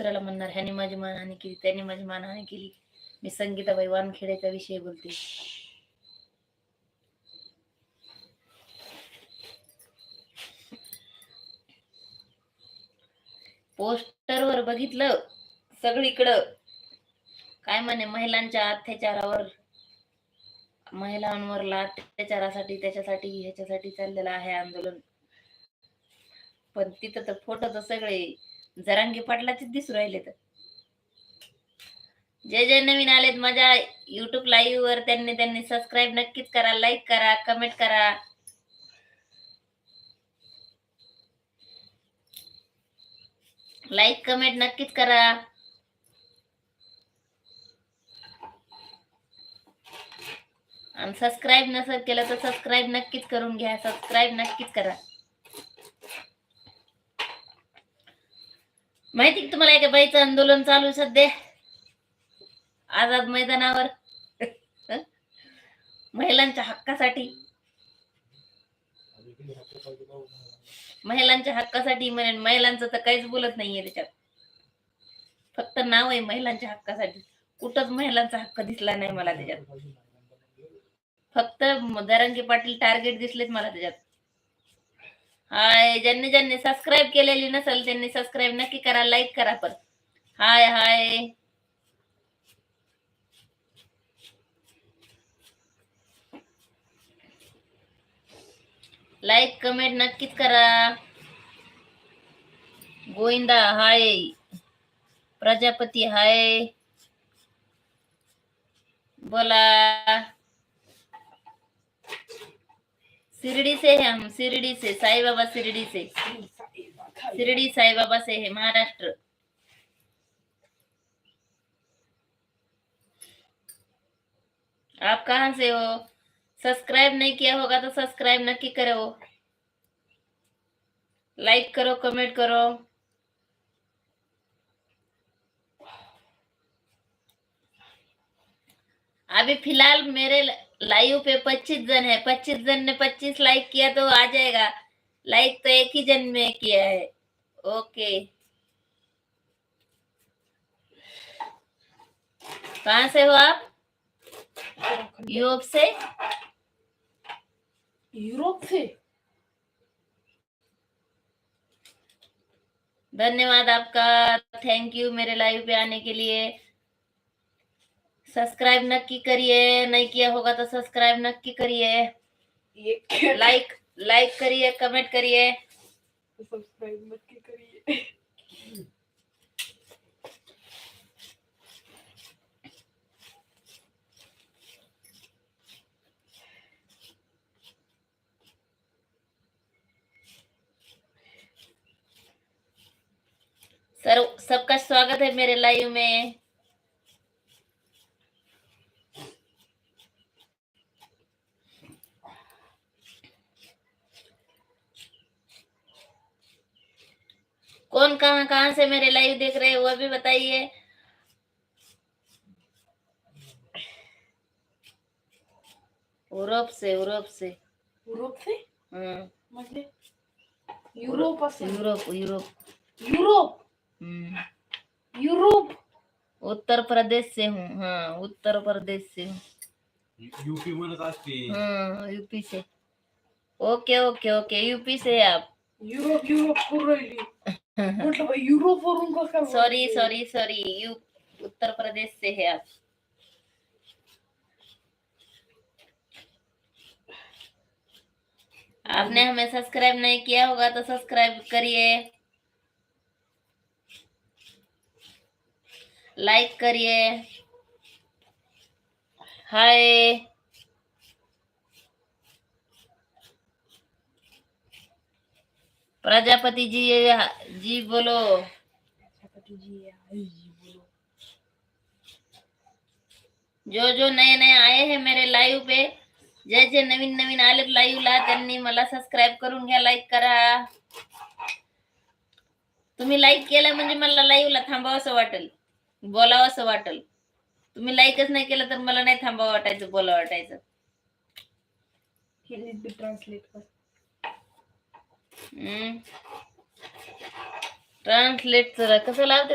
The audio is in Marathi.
दुसऱ्याला म्हणणार ह्याने माझी मानहानी केली, त्याने माझी मानहानी केली. मी संगीताबाई वानखेडेचा विषय बोलते. पोस्टरवर बघितलं सगळीकडं काय म्हणे, महिलांच्या अत्याचारावर, महिलांवर अत्याचारासाठी त्याच्यासाठी ह्याच्यासाठी चाललेलं आहे आंदोलन. पण तिथं तर फोटो तर सगळे जरांगी पाटलाचेच दिसू राहिले. तर जे जे नवीन आलेत माझ्या युट्यूब लाईव्ह वर त्यांनी सबस्क्राईब नक्कीच करा, लाईक करा, कमेंट करा. लाईक कमेंट नक्कीच करा. आणि सबस्क्राईब नसेल केलं तर सबस्क्राईब नक्कीच करून घ्या. सबस्क्राईब नक्कीच करा. माहिती की तुम्हाला, एका बाईचं आंदोलन चालू सध्या आझाद मैदानावर महिलांच्या हक्कासाठी. महिलांच्या हक्कासाठी म्हणेन, महिलांचं तर काहीच बोलत नाहीये त्याच्यात, फक्त नाव आहे महिलांच्या हक्कासाठी. कुठंच महिलांचा हक्क दिसला नाही मला त्याच्यात. फक्त जरांगे पाटील टार्गेट दिसलेत मला त्याच्यात. हाय, ज्यांनी सबस्क्राईब केलेली नसेल त्यांनी सबस्क्राईब नक्की करा, लाईक करा. पण हाय हाय, लाईक कमेंट नक्कीच करा. गोविंदा हाय, प्रजापती हाय, बोला. शिरडी से है हम, शिरडी से, साई बाबा शिरडी से, शिरडी साई बाबा से है, महाराष्ट्र. आप कहाँ से हो? सब्सक्राइब नहीं किया होगा तो सब्सक्राइब नक्की करो, लाइक करो, कमेंट करो. अभी फिलहाल मेरे लाइव पे 25 जन है. 25 जन ने 25 लाइक किया तो आ जाएगा. लाइक तो एक ही जन में किया है. ओके, कहाँ से हो आप? यूरोप से. यूरोप से. धन्यवाद आपका, थैंक यू मेरे लाइव पे आने के लिए. सब्सक्राइब नक्की करिए, नहीं किया होगा तो सब्सक्राइब नक्की करिए. लाइक करिए, कमेंट करिए, सब्सक्राइब नक्की करिए. सर, सबका स्वागत है मेरे लाइव में. कौन कहां कहां से मेरे लाइव देख रहे हैं वो भी बताइए. यूरोप से. यूरोप से. यूरोप से. मतलब यूरोप असेल. Europe. Europe. Europe. Europe. Uttar Pradesh से हूँ. हाँ, उत्तर प्रदेश से हूँ. यूपी म्हणत असते. हाँ, यूपी से. ओके ओके ओके, यूपी से आप. यूरोप यूरोप पूर्ण मतलब यूरोप वरून कसं. Sorry sorry sorry, Uttar Pradesh से है आप. आपने हमें सब्सक्राइब नहीं किया होगा तो सब्सक्राइब करिए, लाइक करिए. हाय, प्रजापति जी जी बोलो. प्रजापति जी बोलो. जो नए नए आए हैं मेरे लाइव पे, जे नवीन नवीन आले लाईव्हला त्यांनी मला सबस्क्राइब करून घ्या, लाईक करा. तुम्ही लाईक केलं म्हणजे मला लाईव्हला थांबावंसं वाटेल, बोलावंसं वाटेल. तुम्ही लाईकच नाही केलं तर मला नाही थांबावं वाटायचं, बोलावं वाटायचं. ट्रान्सलेट कसं लावते?